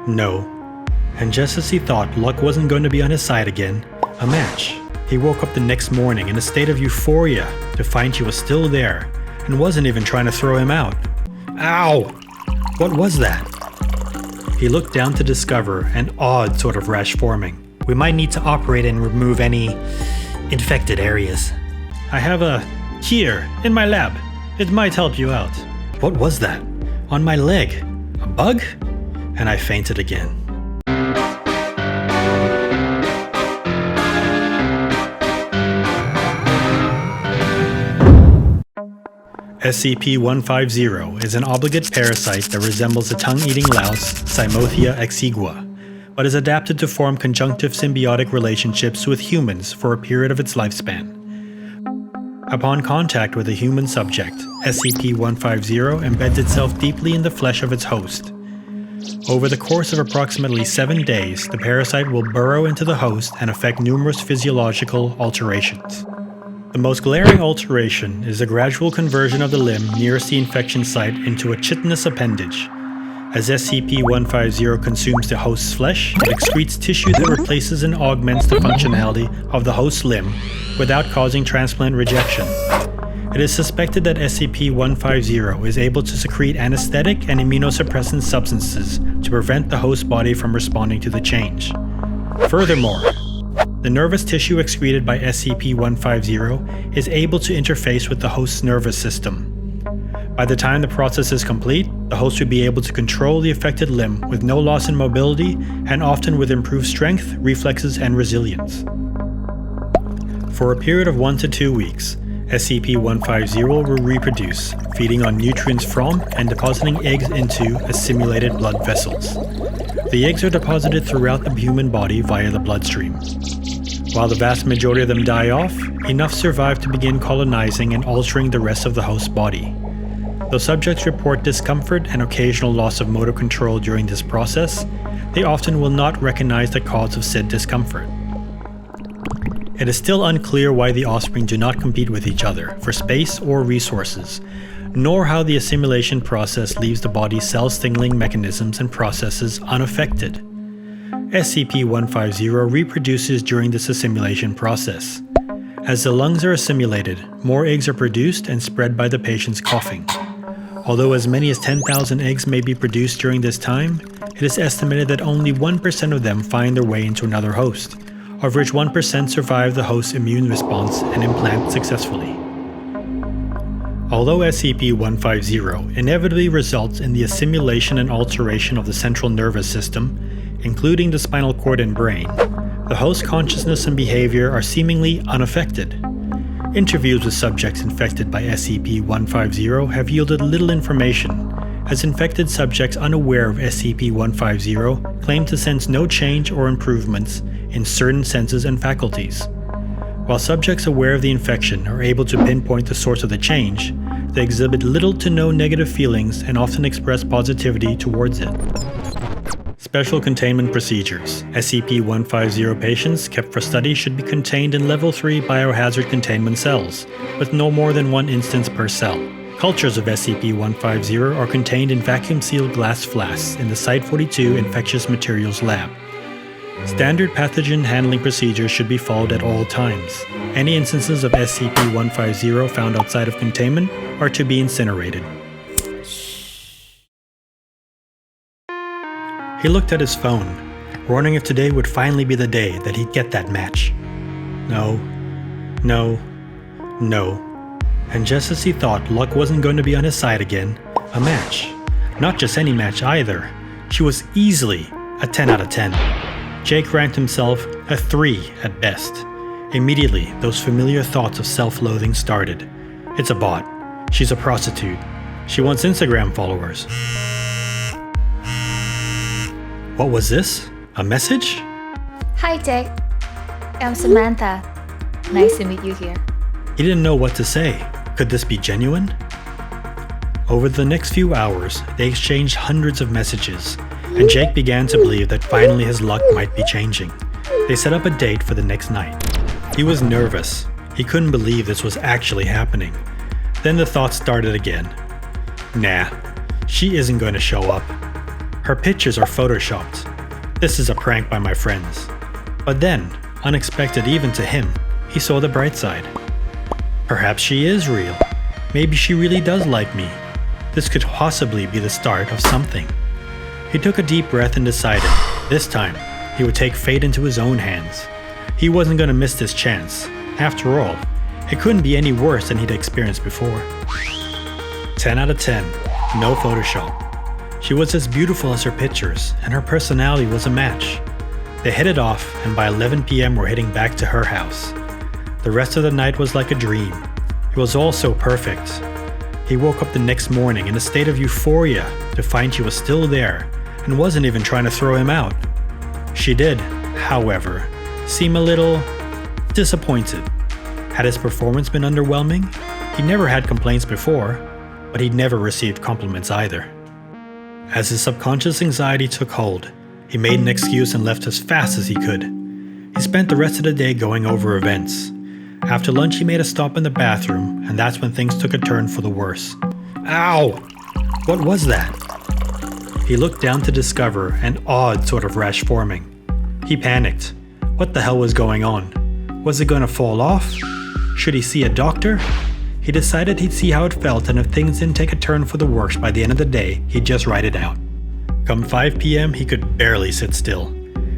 no. And just as he thought luck wasn't going to be on his side again, a match. He woke up the next morning in a state of euphoria to find she was still there and wasn't even trying to throw him out. Ow! What was that? He looked down to discover an odd sort of rash forming. We might need to operate and remove any infected areas. I have a here in my lab. It might help you out. What was that? On my leg? A bug? And I fainted again. SCP-150 is an obligate parasite that resembles the tongue-eating louse Cymotria exigua, but is adapted to form conjunctive symbiotic relationships with humans for a period of its lifespan. Upon contact with a human subject, SCP-150 embeds itself deeply in the flesh of its host. Over the course of approximately 7 days, the parasite will burrow into the host and affect numerous physiological alterations. The most glaring alteration is the gradual conversion of the limb nearest the infection site into a chitinous appendage. As SCP-150 consumes the host's flesh, it excretes tissue that replaces and augments the functionality of the host's limb without causing transplant rejection. It is suspected that SCP-150 is able to secrete anesthetic and immunosuppressant substances to prevent the host body from responding to the change. Furthermore, the nervous tissue excreted by SCP-150 is able to interface with the host's nervous system. By the time the process is complete, the host will be able to control the affected limb with no loss in mobility and often with improved strength, reflexes, and resilience. For a period of 1 to 2 weeks, SCP-150 will reproduce, feeding on nutrients from and depositing eggs into assimilated blood vessels. The eggs are deposited throughout the human body via the bloodstream. While the vast majority of them die off, enough survive to begin colonizing and altering the rest of the host's body. Though subjects report discomfort and occasional loss of motor control during this process, they often will not recognize the cause of said discomfort. It is still unclear why the offspring do not compete with each other for space or resources, nor how the assimilation process leaves the body's cell-signaling mechanisms and processes unaffected. SCP-150 reproduces during this assimilation process. As the lungs are assimilated, more eggs are produced and spread by the patient's coughing. Although as many as 10,000 eggs may be produced during this time, it is estimated that only 1% of them find their way into another host, of which 1% survive the host's immune response and implant successfully. Although SCP-150 inevitably results in the assimilation and alteration of the central nervous system, including the spinal cord and brain, the host's consciousness and behavior are seemingly unaffected. Interviews with subjects infected by SCP-150 have yielded little information, as infected subjects unaware of SCP-150 claim to sense no change or improvements in certain senses and faculties. While subjects aware of the infection are able to pinpoint the source of the change, they exhibit little to no negative feelings and often express positivity towards it. Special containment procedures. SCP-150 patients kept for study should be contained in Level 3 biohazard containment cells, with no more than 1 instance per cell. Cultures of SCP-150 are contained in vacuum-sealed glass flasks in the Site-42 Infectious Materials Lab. Standard pathogen handling procedures should be followed at all times. Any instances of SCP-150 found outside of containment are to be incinerated. He looked at his phone, wondering if today would finally be the day that he'd get that match. No. And just as he thought luck wasn't going to be on his side again, a match. Not just any match either. She was easily a 10 out of 10. Jake ranked himself a 3 at best. Immediately, those familiar thoughts of self-loathing started. It's a bot. She's a prostitute. She wants Instagram followers. What was this? A message? Hi, Jake. I'm Samantha. Nice to meet you here. He didn't know what to say. Could this be genuine? Over the next few hours, they exchanged hundreds of messages, and Jake began to believe that finally his luck might be changing. They set up a date for the next night. He was nervous. He couldn't believe this was actually happening. Then the thought started again. Nah, she isn't going to show up. Her pictures are photoshopped. This is a prank by my friends. But then, unexpected even to him, he saw the bright side. Perhaps she is real. Maybe she really does like me. This could possibly be the start of something. He took a deep breath and decided, this time, he would take fate into his own hands. He wasn't going to miss this chance. After all, it couldn't be any worse than he'd experienced before. 10 out of 10. No Photoshop. She was as beautiful as her pictures, and her personality was a match. They hit it off, and by 11 p.m. we're heading back to her house. The rest of the night was like a dream. It was all so perfect. He woke up the next morning in a state of euphoria to find she was still there and wasn't even trying to throw him out. She did, however, seem a little disappointed. Had his performance been underwhelming? He never had complaints before, but he'd never received compliments either. As his subconscious anxiety took hold, he made an excuse and left as fast as he could. He spent the rest of the day going over events. After lunch, he made a stop in the bathroom, and that's when things took a turn for the worse. Ow! What was that? He looked down to discover an odd sort of rash forming. He panicked. What the hell was going on? Was it going to fall off? Should he see a doctor? He decided he'd see how it felt, and if things didn't take a turn for the worse by the end of the day, he'd just ride it out. Come 5 p.m., he could barely sit still.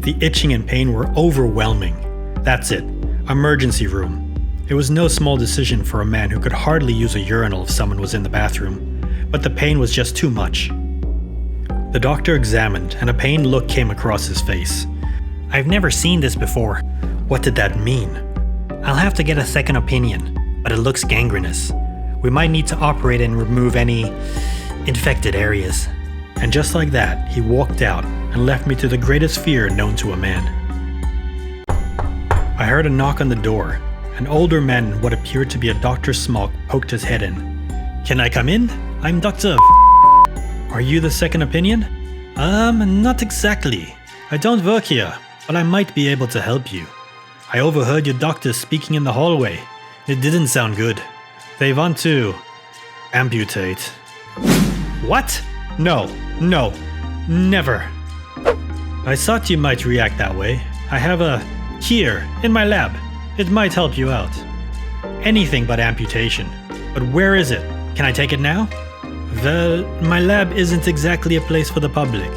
The itching and pain were overwhelming. That's it. Emergency room. It was no small decision for a man who could hardly use a urinal if someone was in the bathroom, but the pain was just too much. The doctor examined, and a pained look came across his face. I've never seen this before. What did that mean? I'll have to get a second opinion, but it looks gangrenous. We might need to operate and remove any infected areas. And just like that, he walked out and left me to the greatest fear known to a man. I heard a knock on the door. An older man in what appeared to be a doctor's smock poked his head in. Can I come in? I'm Dr. Are you the second opinion? Not exactly. I don't work here, but I might be able to help you. I overheard your doctor speaking in the hallway. It didn't sound good. They want to amputate. What? No, never. I thought you might react that way. I have a here in my lab. It might help you out. Anything but amputation. But where is it? Can I take it now? Well, my lab isn't exactly a place for the public.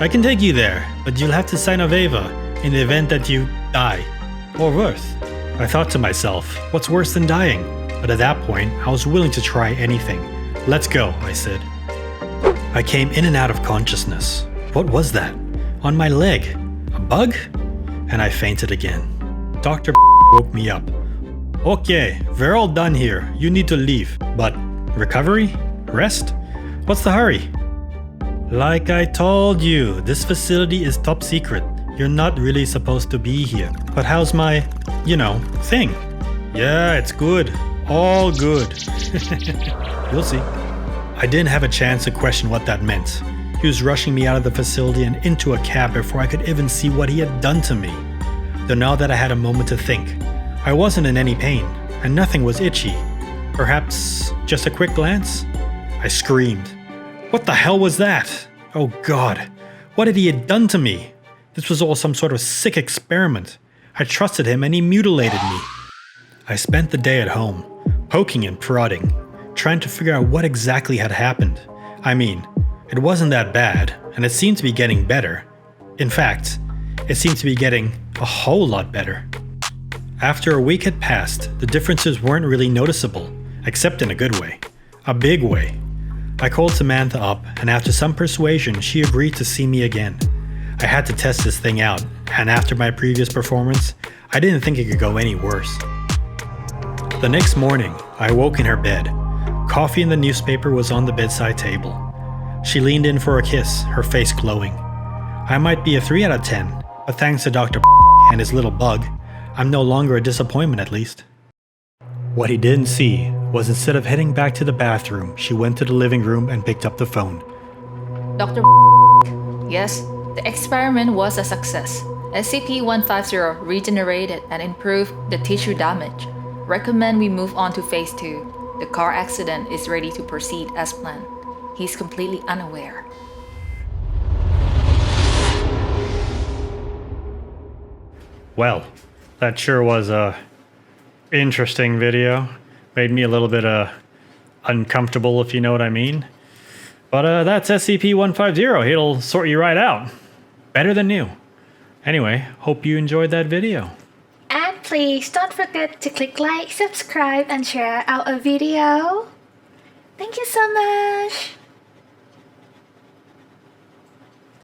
I can take you there, but you'll have to sign a waiver in the event that you die. Or worse. I thought to myself, what's worse than dying? But at that point, I was willing to try anything. Let's go, I said. I came in and out of consciousness. What was that? On my leg? A bug? And I fainted again. Dr. woke me up. Okay, we're all done here. You need to leave. But recovery? Rest? What's the hurry? Like I told you, this facility is top secret. You're not really supposed to be here. But how's my, thing? Yeah, it's good. All good. You'll see. I didn't have a chance to question what that meant. He was rushing me out of the facility and into a cab before I could even see what he had done to me. Though now that I had a moment to think, I wasn't in any pain, and nothing was itchy. Perhaps just a quick glance? I screamed. What the hell was that? Oh God, what had he done to me? This was all some sort of sick experiment. I trusted him and he mutilated me. I spent the day at home, poking and prodding, trying to figure out what exactly had happened. I mean, it wasn't that bad, and it seemed to be getting better. In fact, it seemed to be getting a whole lot better. After a week had passed, the differences weren't really noticeable, except in a good way. A big way. I called Samantha up, and after some persuasion, she agreed to see me again. I had to test this thing out, and after my previous performance, I didn't think it could go any worse. The next morning, I woke in her bed. Coffee and the newspaper was on the bedside table. She leaned in for a kiss, her face glowing. I might be a 3 out of 10, but thanks to Dr. and his little bug, I'm no longer a disappointment at least. What he didn't see was instead of heading back to the bathroom, she went to the living room and picked up the phone. Dr. Yes, the experiment was a success. SCP-150 regenerated and improved the tissue damage. Recommend we move on to phase 2. The car accident is ready to proceed as planned. He's completely unaware. Well, that sure was a interesting video. Made me a little bit uncomfortable, if you know what I mean. But that's SCP-150. It'll sort you right out. Better than new. Anyway, hope you enjoyed that video. And please don't forget to click like, subscribe, and share our video. Thank you so much.